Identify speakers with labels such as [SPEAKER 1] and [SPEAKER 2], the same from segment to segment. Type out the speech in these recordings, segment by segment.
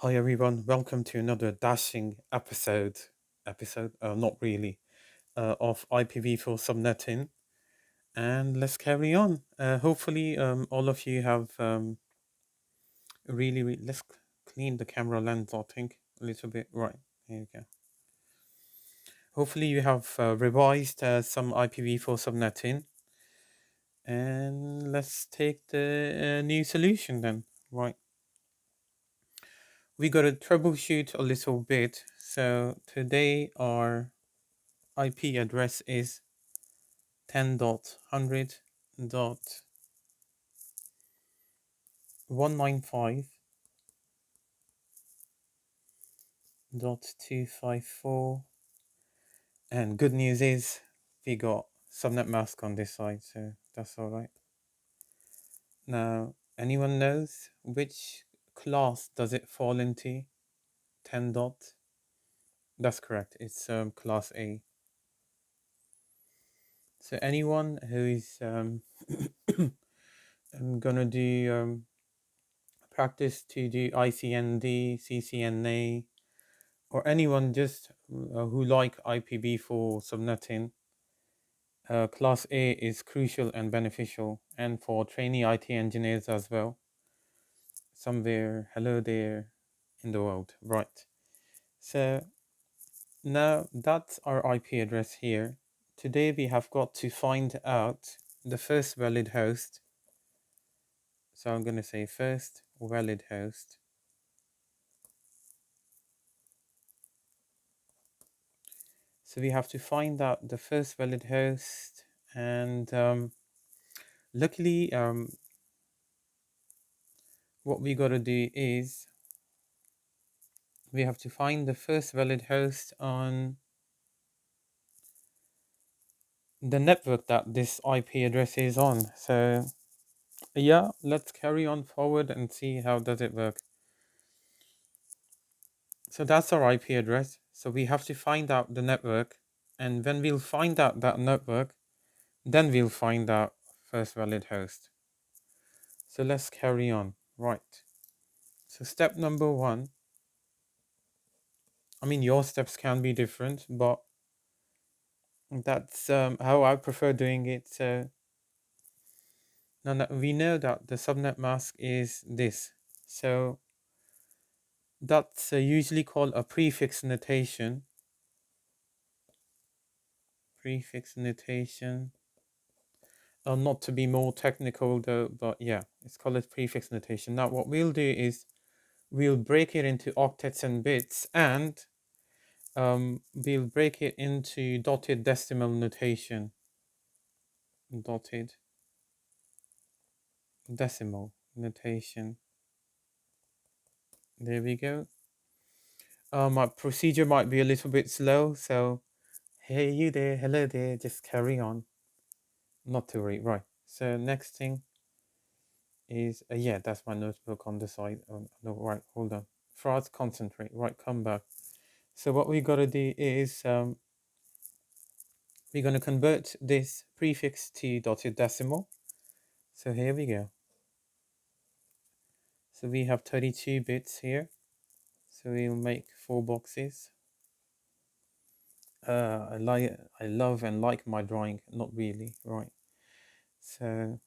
[SPEAKER 1] Hi everyone, welcome to another dashing not really, of IPV4 Subnetting, and let's carry on. Hopefully, all of you have let's clean the camera lens, I think, a little bit. Right, here you go. Hopefully, you have revised some IPV4 Subnetting, and let's take the new solution then. Right, we got to troubleshoot a little bit. So today our IP address is 10.100.195.254, and good news is we got subnet mask on this side, so that's all right. Now, anyone knows which class does it fall into? 10 dot. That's correct. It's class A. So anyone who is gonna do practice to do ICND, CCNA, or anyone just who like IPv4 subnetting, Class A is crucial and beneficial, and for trainee IT engineers as well. Somewhere, hello there in the world, right? So now that's our IP address here. Today we have got to find out the first valid host. So I'm going to say first valid host. So we have to find out the first valid host, and luckily, what we got to do is we have to find the first valid host on the network that this IP address is on. So yeah, let's carry on forward and see how does it work. So that's our IP address. So we have to find out the network, and when we'll find out that network, then we'll find out first valid host. So let's carry on. Right. So step number one. I mean, your steps can be different, but that's how I prefer doing it. So now we know that the subnet mask is this. So that's usually called a prefix notation. Prefix notation. Not to be more technical though, but yeah, it's called a prefix notation. Now what we'll do is we'll break it into octets and bits, and we'll break it into dotted decimal notation. Dotted decimal notation. There we go. My procedure might be a little bit slow, so hey you there, hello there, just carry on. Not to worry. Right. So next thing is yeah, that's my notebook on the side. No, right, hold on. Fraud, concentrate. Right, come back. So what we gotta do is we're gonna convert this prefix to dotted decimal. So here we go. So we have 32 bits here. So we'll make 4 boxes. I love and like my drawing. Not really, right? So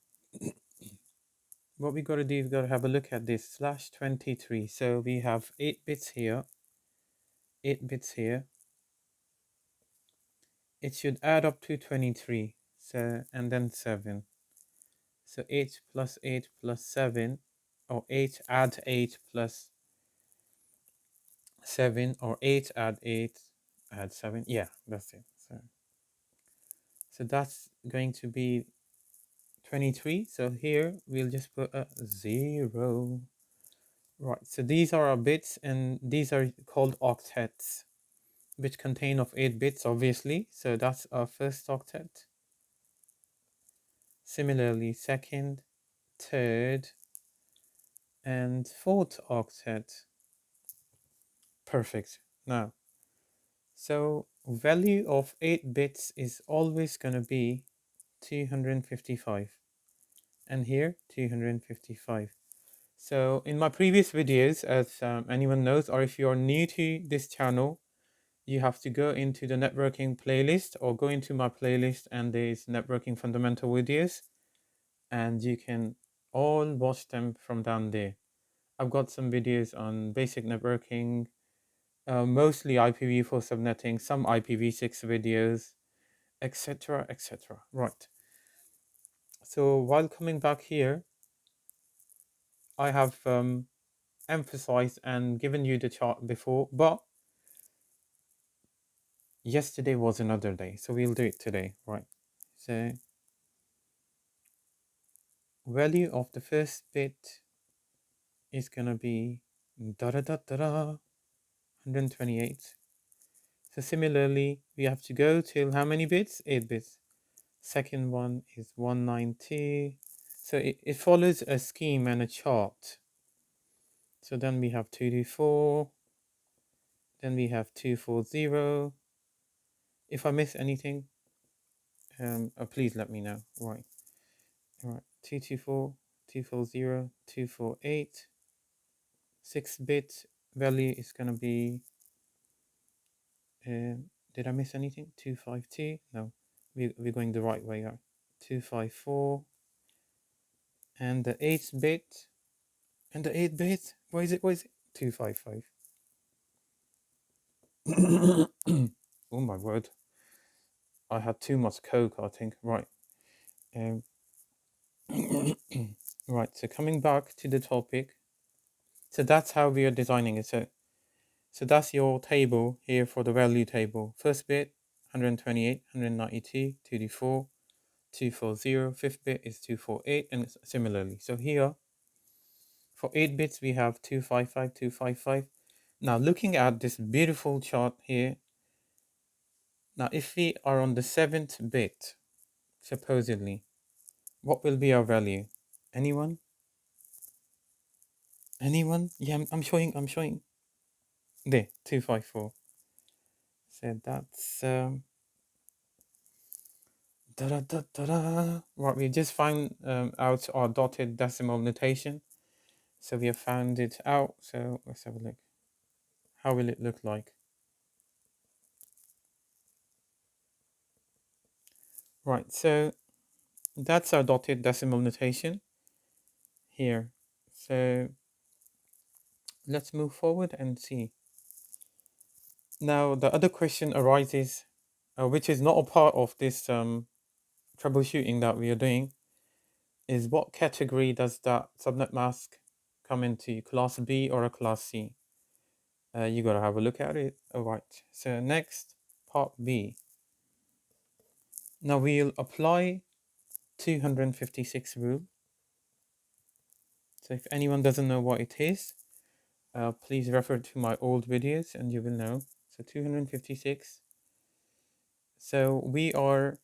[SPEAKER 1] what we got to do is got to have a look at this /23. So we have 8 bits here, 8 bits here. It should add up to 23. So and then 7. So 8 plus 8 plus 7, or 8 add 8 plus 7, or 8 add 8 add 7. Yeah, that's it. So that's going to be 23. So here we'll just put a 0. Right, so these are our bits, and these are called octets, which contain of 8 bits, obviously. So that's our first octet. Similarly, second, third, and fourth octet. Perfect. Now, so value of 8 bits is always going to be 255. And here, 255. So in my previous videos, as anyone knows, or if you're new to this channel, you have to go into the networking playlist or go into my playlist and there's networking fundamental videos and you can all watch them from down there. I've got some videos on basic networking, mostly IPv4 subnetting, some IPv6 videos, etc., etc. Right. So while coming back here, I have emphasized and given you the chart before, but yesterday was another day, so we'll do it today, right? So value of the first bit is gonna be da da da da da 128. So similarly, we have to go till how many bits? 8 bits. Second one is 192. So it follows a scheme and a chart. So then we have 224. Then we have 240. If I miss anything, please let me know. Right. All right. 224, 240, 248. 6-bit value is going to be. Did I miss anything? 252. No, we're going the right way. 254. And the 8-bit. And the 8-bit. What is it? What is it? 255. Oh my word. I had too much Coke, I think. Right. Um, right. So coming back to the topic. So that's how we are designing it. So that's your table here for the value table. First bit, 128, 192, 2d4, 240. Fifth bit is 248, and similarly. So here, for 8 bits, we have 255, 255. Now, looking at this beautiful chart here, now if we are on the 7th bit, supposedly, what will be our value? Anyone? Anyone? Yeah, I'm showing. There, 254. So that's da da da da. Right, we just found out our dotted decimal notation. So we have found it out. So let's have a look. How will it look like? Right, so that's our dotted decimal notation here. So let's move forward and see. Now the other question arises, which is not a part of this troubleshooting that we are doing, is what category does that subnet mask come into, class B or a class C? You gotta have a look at it. All right. So next, part B. Now we'll apply 256 rule. So if anyone doesn't know what it is, please refer to my old videos and you will know. So 256. So we are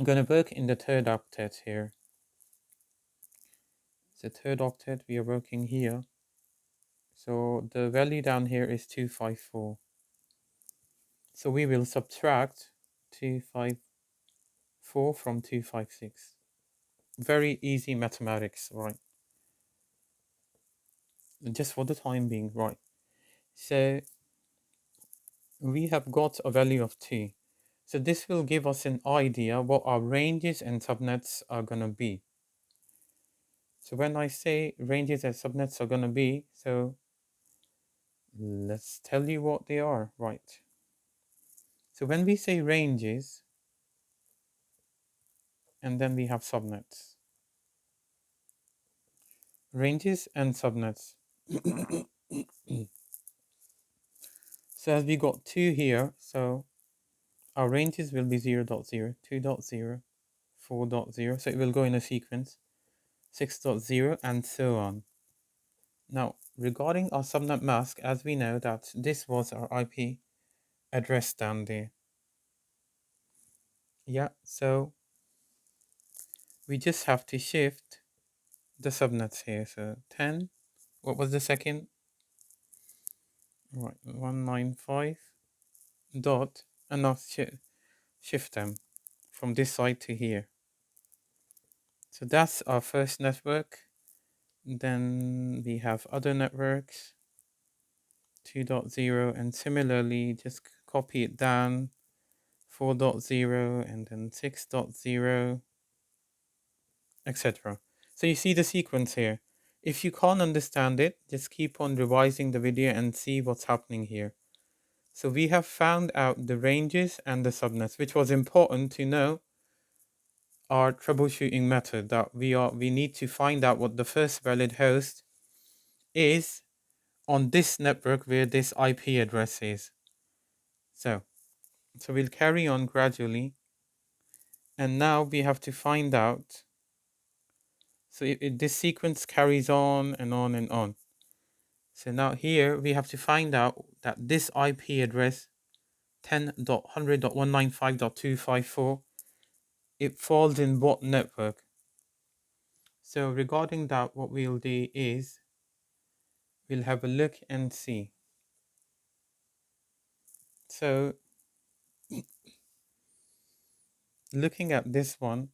[SPEAKER 1] gonna work in the third octet here. The third octet we are working here. So the value down here is 254. So we will subtract 254 from 256. Very easy mathematics, right? Just for the time being, right? So we have got a value of 2. So this will give us an idea what our ranges and subnets are going to be. So when I say ranges and subnets are going to be, so let's tell you what they are, right? So when we say ranges, and then we have subnets. Ranges and subnets. So as we got 2 here, so our ranges will be 0, 0, 2, 0, 4, 0. So it will go in a sequence, 6, 0, and so on. Now, regarding our subnet mask, as we know that this was our IP address down there. Yeah, so we just have to shift the subnets here. So 10, what was the second? Right, 195 dot, and now shift them from this side to here. So that's our first network. Then we have other networks, 2.0, and similarly just copy it down, 4.0, and then 6.0, etc. So you see the sequence here. If you can't understand it, just keep on revising the video and see what's happening here. So we have found out the ranges and the subnets, which was important to know our troubleshooting method, that we need to find out what the first valid host is on this network where this IP address is. So we'll carry on gradually, and now we have to find out. So this sequence carries on and on and on. So now here we have to find out that this IP address 10.100.195.254, it falls in what network. So regarding that, what we'll do is we'll have a look and see. So looking at this one,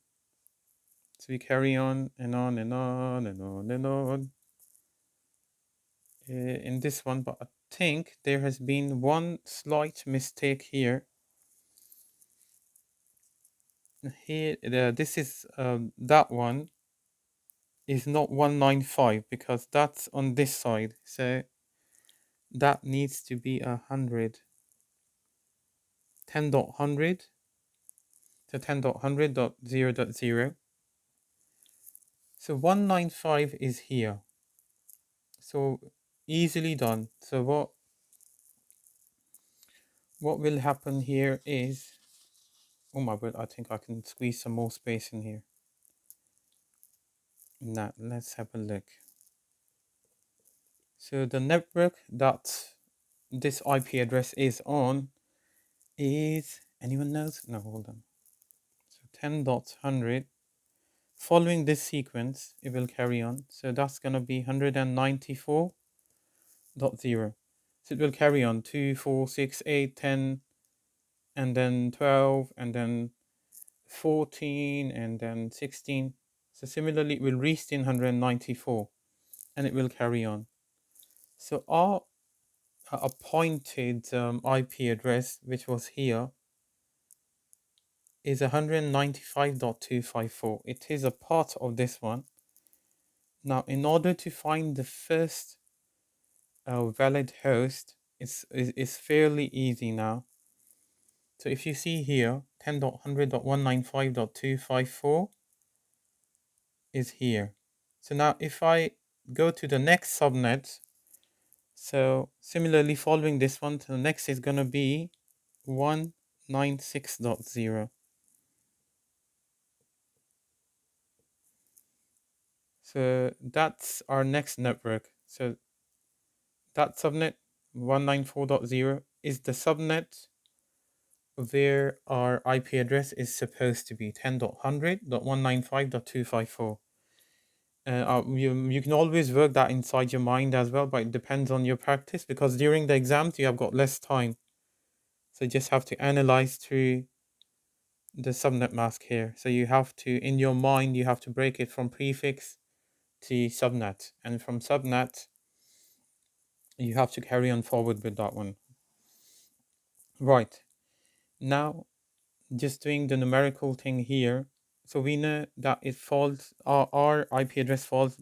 [SPEAKER 1] so we carry on and on and on and on and on in this one, but I think there has been one slight mistake here. Here, this is that one is not 195 because that's on this side. So that needs to be 100. 10.100 to 10.100.0.0. So 195 is here. So easily done. So what will happen here is, oh my god, I think I can squeeze some more space in here. Now let's have a look. So the network that this IP address is on is, anyone knows? No, hold on. So 10.100. Following this sequence, it will carry on. So that's going to be 194.0. So it will carry on 2, 4, 6, 8, 10, and then 12, and then 14, and then 16. So similarly, it will reach in 194, and it will carry on. So our appointed IP address, which was here, is 195.254. It is a part of this one. Now, in order to find the first valid host, it's fairly easy now. So if you see here, 10.100.195.254 is here. So now if I go to the next subnet, so similarly following this one, the next is going to be 196.0. So that's our next network. So that subnet 194.0 is the subnet where our IP address is supposed to be 10.100.195.254. You can always work that inside your mind as well, but it depends on your practice because during the exams you have got less time. So you just have to analyze through the subnet mask here. So you have to, in your mind, you have to break it from prefix to subnet. And from subnet, you have to carry on forward with that one. Right. Now, just doing the numerical thing here. So we know that it falls, our IP address falls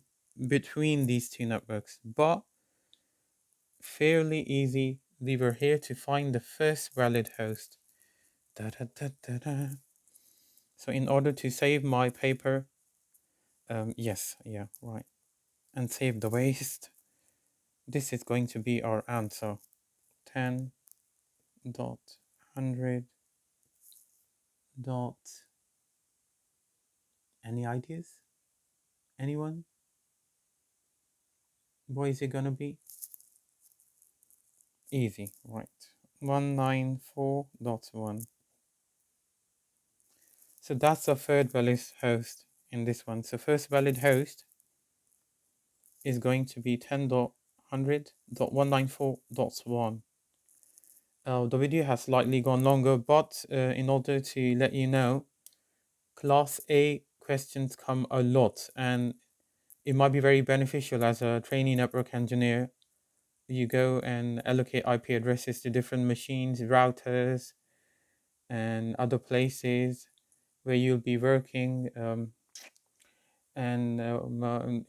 [SPEAKER 1] between these two networks, but fairly easy. We were here to find the first valid host. Da, da, da, da, da. So in order to save my paper, yes, yeah, right, and save the waste, this is going to be our answer. 10.100. Any ideas? Anyone? What is it gonna be? Easy, right. 194.1. So that's the third valid host in this one. So first valid host is going to be 10.100.194.1. The video has slightly gone longer, but in order to let you know, Class A questions come a lot, and it might be very beneficial as a trainee network engineer. You go and allocate IP addresses to different machines, routers, and other places where you'll be working, and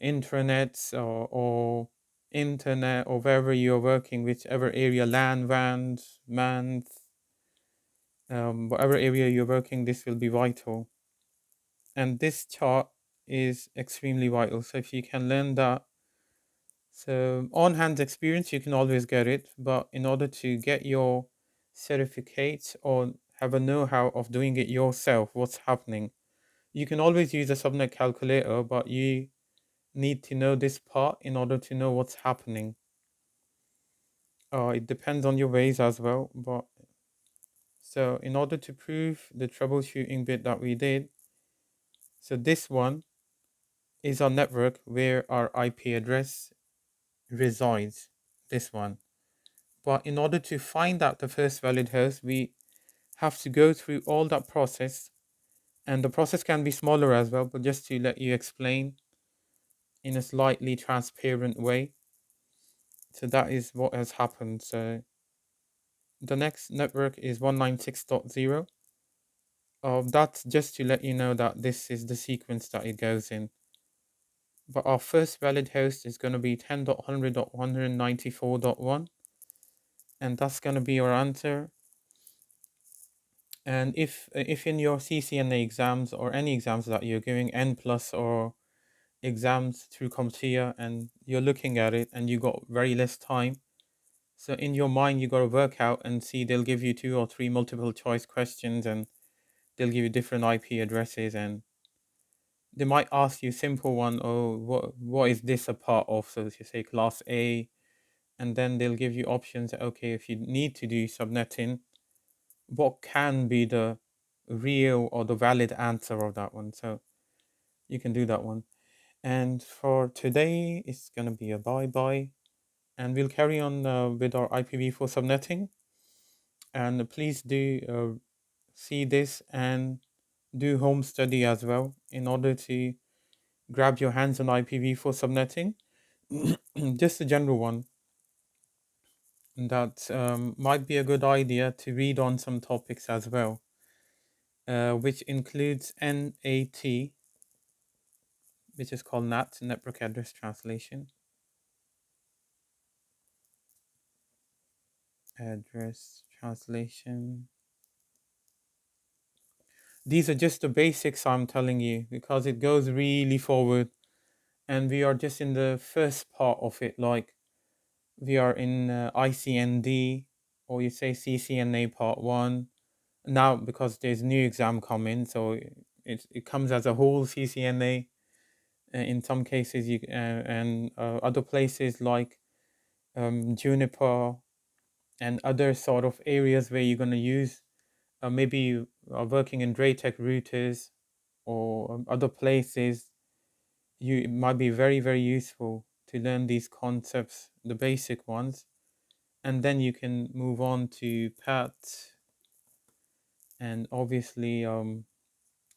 [SPEAKER 1] intranets or internet, or wherever you're working, whichever area, LAN, WANs, MANs, whatever area you're working, this will be vital. And this chart is extremely vital. So if you can learn that, so on hand experience, you can always get it. But in order to get your certificate or have a know-how of doing it yourself, what's happening, you can always use a subnet calculator, but you need to know this part in order to know what's happening. It depends on your ways as well. But so in order to prove the troubleshooting bit that we did, so this one is our network where our IP address resides, this one. But in order to find out the first valid host, we have to go through all that process. And the process can be smaller as well, but just to let you explain in a slightly transparent way. So that is what has happened. So the next network is 196.0. That's just to let you know that this is the sequence that it goes in. But our first valid host is going to be 10.100.194.1, and that's going to be our answer. And if in your CCNA exams or any exams that you're giving, N plus or exams through CompTIA, and you're looking at it and you got very less time, so in your mind you got to work out and see, they'll give you 2 or 3 multiple choice questions, and they'll give you different IP addresses, and they might ask you simple one, oh, what is this a part of? So if you say class A, and then they'll give you options. Okay, if you need to do subnetting, what can be the real or the valid answer of that one? So you can do that one. And for today, it's gonna be a bye, and we'll carry on with our IPv4 subnetting. And please do see this and do home study as well in order to grab your hands on IPv4 subnetting. Just a general one that might be a good idea to read on some topics as well, which includes NAT, which is called NAT, Network Address Translation. Address translation. These are just the basics I'm telling you, because it goes really forward, and we are just in the first part of it. Like we are in ICND, or you say CCNA part 1 now, because there's new exam coming, so it comes as a whole CCNA. In some cases, you and other places like Juniper and other sort of areas where you're going to use, maybe you are working in Draytech routers or other places, it might be very, very useful to learn these concepts, the basic ones, and then you can move on to PAT. And obviously,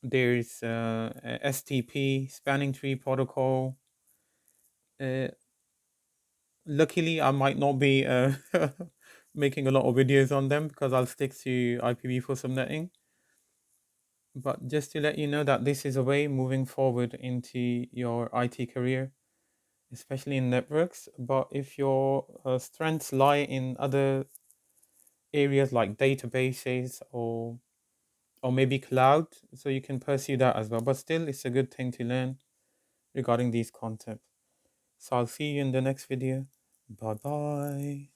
[SPEAKER 1] there's STP, spanning tree protocol. Uh, Luckily, I might not be making a lot of videos on them because I'll stick to IPv4 subnetting. But just to let you know that this is a way moving forward into your IT career, especially in networks. But if your strengths lie in other areas like databases or maybe cloud, so you can pursue that as well. But still, it's a good thing to learn regarding these concepts. So I'll see you in the next video. Bye bye.